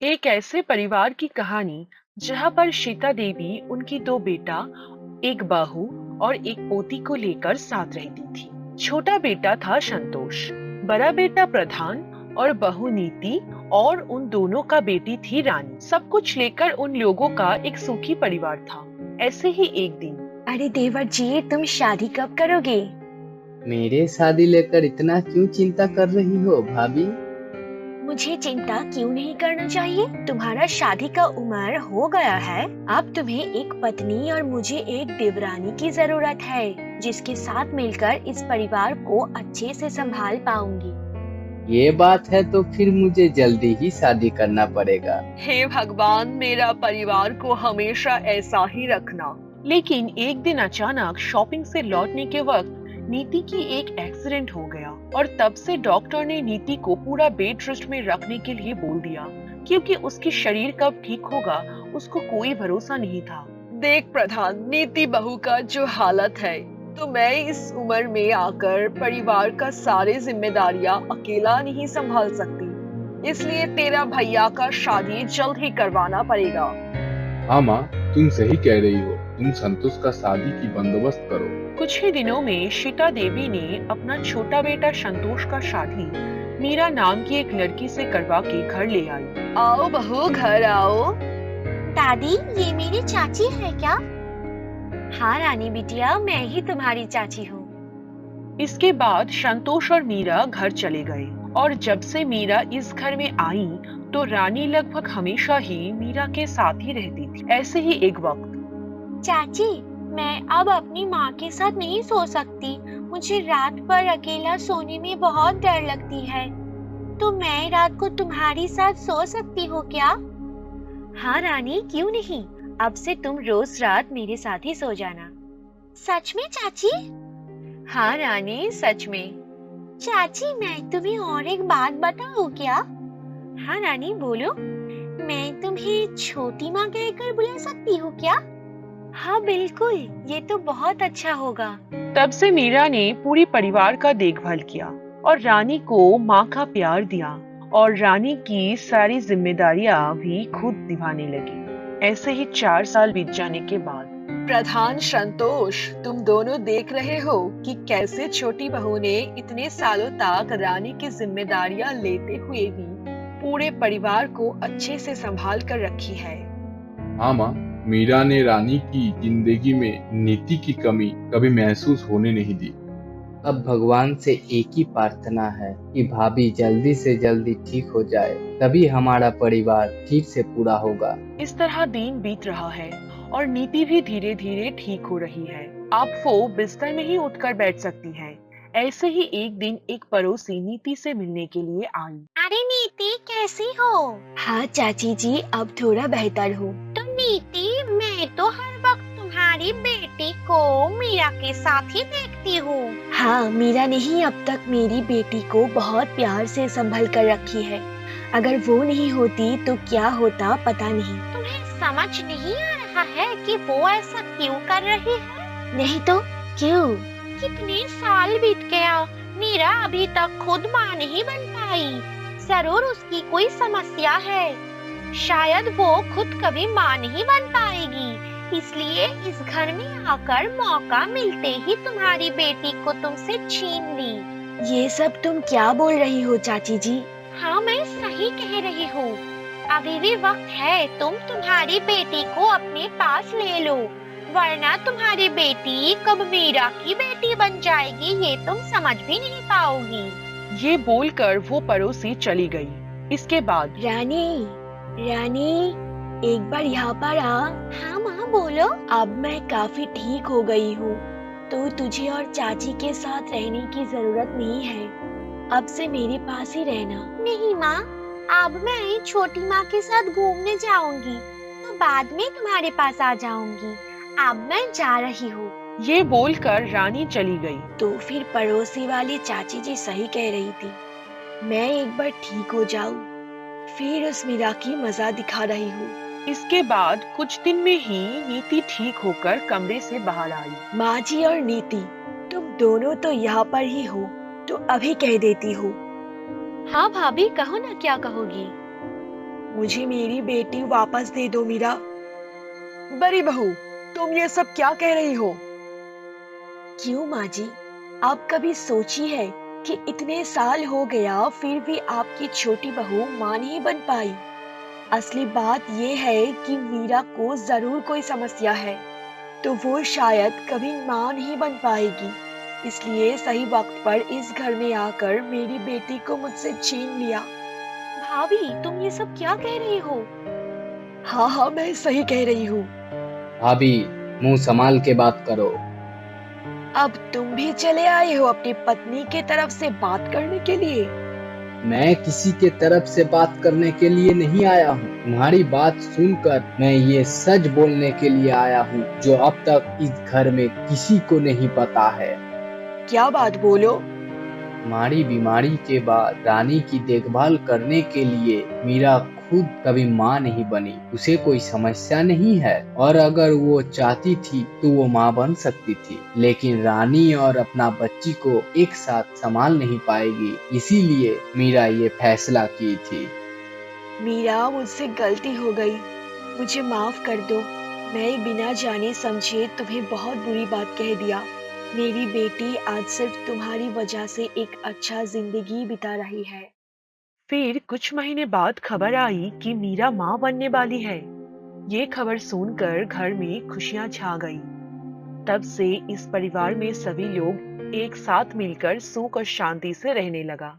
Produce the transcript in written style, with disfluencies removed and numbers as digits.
एक ऐसे परिवार की कहानी जहां पर सीता देवी उनकी दो बेटा, एक बहू और एक पोती को लेकर साथ रहती थी। छोटा बेटा था संतोष, बड़ा बेटा प्रधान और बहू नीति, और उन दोनों का बेटी थी रानी। सब कुछ लेकर उन लोगों का एक सुखी परिवार था। ऐसे ही एक दिन। अरे देवर जी, तुम शादी कब करोगे? मेरे शादी लेकर इतना क्यों चिंता कर रही हो भाभी? मुझे चिंता क्यों नहीं करना चाहिए? तुम्हारा शादी का उम्र हो गया है। अब तुम्हें एक पत्नी और मुझे एक देवरानी की जरूरत है, जिसके साथ मिलकर इस परिवार को अच्छे से संभाल पाऊंगी। ये बात है तो फिर मुझे जल्दी ही शादी करना पड़ेगा। हे भगवान, मेरा परिवार को हमेशा ऐसा ही रखना। लेकिन एक दिन अचानक शॉपिंग से लौटने के वक्त नीति की एक एक्सीडेंट हो गया, और तब से डॉक्टर ने नीति को पूरा बेड रेस्ट में रखने के लिए बोल दिया, क्योंकि उसकी शरीर कब ठीक होगा उसको कोई भरोसा नहीं था। देख प्रधान, नीति बहू का जो हालत है, तो मैं इस उम्र में आकर परिवार का सारी जिम्मेदारियां अकेला नहीं संभाल सकती, इसलिए तेरा भैया का शादी जल्द ही करवाना पड़ेगा। हाँ माँ, तुम सही कह रही हो। तुम संतोष का शादी की बंदोबस्त करो। कुछ ही दिनों में सीता देवी ने अपना छोटा बेटा संतोष का शादी मीरा नाम की एक लड़की से करवा के घर ले आई। आओ बहू, घर आओ। दादी, ये मेरी चाची है क्या? हाँ रानी बिटिया, मैं ही तुम्हारी चाची हूँ। इसके बाद संतोष और मीरा घर चले गए, और जब से मीरा इस घर में आई तो रानी लगभग हमेशा ही मीरा के साथ ही रहती थी। ऐसे ही एक वक्त। चाची, मैं अब अपनी माँ के साथ नहीं सो सकती। मुझे रात पर अकेला सोने में बहुत डर लगती है। तो मैं रात को तुम्हारी साथ सो सकती हूँ क्या? हाँ रानी, क्यों नहीं। अब से तुम रोज रात मेरे साथ ही सो जाना। सच में चाची? हाँ रानी, सच में। चाची, मैं तुम्हें और एक बात बताऊँ क्या? हाँ रानी, बोलो। मैं तुम्हें छोटी माँ कहकर बुला सकती हूँ क्या? हाँ बिल्कुल, ये तो बहुत अच्छा होगा। तब से मीरा ने पूरी परिवार का देखभाल किया और रानी को माँ का प्यार दिया, और रानी की सारी जिम्मेदारियां भी खुद निभाने लगी। ऐसे ही 4 साल बीत जाने के बाद। प्रधान संतोष, तुम दोनों देख रहे हो कि कैसे छोटी बहू ने इतने सालों तक रानी की जिम्मेदारियां लेते हुए भी पूरे परिवार को अच्छे से संभाल कर रखी है। हाँ माँ, मीरा ने रानी की जिंदगी में नीति की कमी कभी महसूस होने नहीं दी। अब भगवान से एक ही प्रार्थना है कि भाभी जल्दी से जल्दी ठीक हो जाए, तभी हमारा परिवार फिर से पूरा होगा। इस तरह दिन बीत रहा है और नीति भी धीरे धीरे ठीक हो रही है। अब वो बिस्तर में ही उठकर बैठ सकती है। ऐसे ही एक दिन एक पड़ोसी नीति से मिलने के लिए आई। अरे नीति, कैसी हो? हाँ चाची जी, अब थोड़ा बेहतर हूँ। तो नीति, मैं तो हर वक्त तुम्हारी बेटी को मीरा के साथ ही देखती हूँ। हाँ, मीरा ने ही अब तक मेरी बेटी को बहुत प्यार से संभल कर रखी है। अगर वो नहीं होती तो क्या होता पता नहीं। तुम्हें समझ नहीं आ रहा है कि वो ऐसा क्यों कर रही है? नहीं तो क्यों? कितने साल बीत गया, मीरा अभी तक खुद माँ नहीं बन पाई। जरूर उसकी कोई समस्या है। शायद वो खुद कभी माँ नहीं बन पाएगी, इसलिए इस घर में आकर मौका मिलते ही तुम्हारी बेटी को तुमसे छीन ली। ये सब तुम क्या बोल रही हो चाची जी? हाँ, मैं सही कह रही हूँ। अभी भी वक्त है, तुम तुम्हारी बेटी को अपने पास ले लो, वरना तुम्हारी बेटी कब मीरा की बेटी बन जाएगी ये तुम समझ भी नहीं पाओगी। ये बोलकर वो पड़ोसी चली गई। इसके बाद। रानी, रानी, एक बार यहाँ पर आ। हाँ माँ, बोलो। अब मैं काफी ठीक हो गई हूँ, तो तुझे और चाची के साथ रहने की जरूरत नहीं है। अब से मेरे पास ही रहना। नहीं माँ, अब मैं छोटी माँ के साथ घूमने जाऊंगी, तो बाद में तुम्हारे पास आ जाऊंगी। अब मैं जा रही हूँ। ये बोलकर रानी चली गई। तो फिर पड़ोसी वाली चाची जी सही कह रही थी। मैं एक बार ठीक हो जाऊं, फिर उस मीरा की मजा दिखा रही हूँ। इसके बाद कुछ दिन में ही नीति ठीक होकर कमरे से बाहर आई। माँ जी और नीति, तुम दोनों तो यहाँ पर ही हो, तो अभी कह देती हूँ। हाँ भाभी, कहो ना, क्या कहोगी? मुझे मेरी बेटी वापस दे दो मीरा। बड़ी बहू, तुम ये सब क्या कह रही हो? क्यों माँ जी, आप कभी सोची है कि इतने साल हो गया फिर भी आपकी छोटी बहू माँ नहीं बन पाई? असली बात ये है कि मीरा को जरूर कोई समस्या है, तो वो शायद कभी माँ नहीं बन पाएगी। इसलिए सही वक्त पर इस घर में आकर मेरी बेटी को मुझसे छीन लिया। भाभी, तुम ये सब क्या कह रही हो? हाँ हाँ, मैं सही कह रही हूँ। भाभी, मुंह संभाल के बात करो। अब तुम भी चले आए हो अपनी पत्नी के तरफ से बात करने के लिए? मैं किसी के तरफ से बात करने के लिए नहीं आया हूँ। तुम्हारी बात सुनकर मैं ये सच बोलने के लिए आया हूँ जो अब तक इस घर में किसी को नहीं पता है। क्या बात, बोलो। तुम्हारी बीमारी के बाद रानी की देखभाल करने के लिए मीरा खुद कभी माँ नहीं बनी। उसे कोई समस्या नहीं है और अगर वो चाहती थी तो वो माँ बन सकती थी, लेकिन रानी और अपना बच्ची को एक साथ संभाल नहीं पाएगी, इसीलिए मीरा ये फैसला की थी। मीरा, मुझसे गलती हो गई, मुझे माफ कर दो। मैं बिना जाने समझे तुम्हें बहुत बुरी बात कह दिया। मेरी बेटी आज सिर्फ तुम्हारी वजह से एक अच्छा जिंदगी बिता रही है। फिर कुछ महीने बाद खबर आई कि मीरा माँ बनने वाली है। ये खबर सुनकर घर में खुशियां छा गई। तब से इस परिवार में सभी लोग एक साथ मिलकर सुख और शांति से रहने लगा।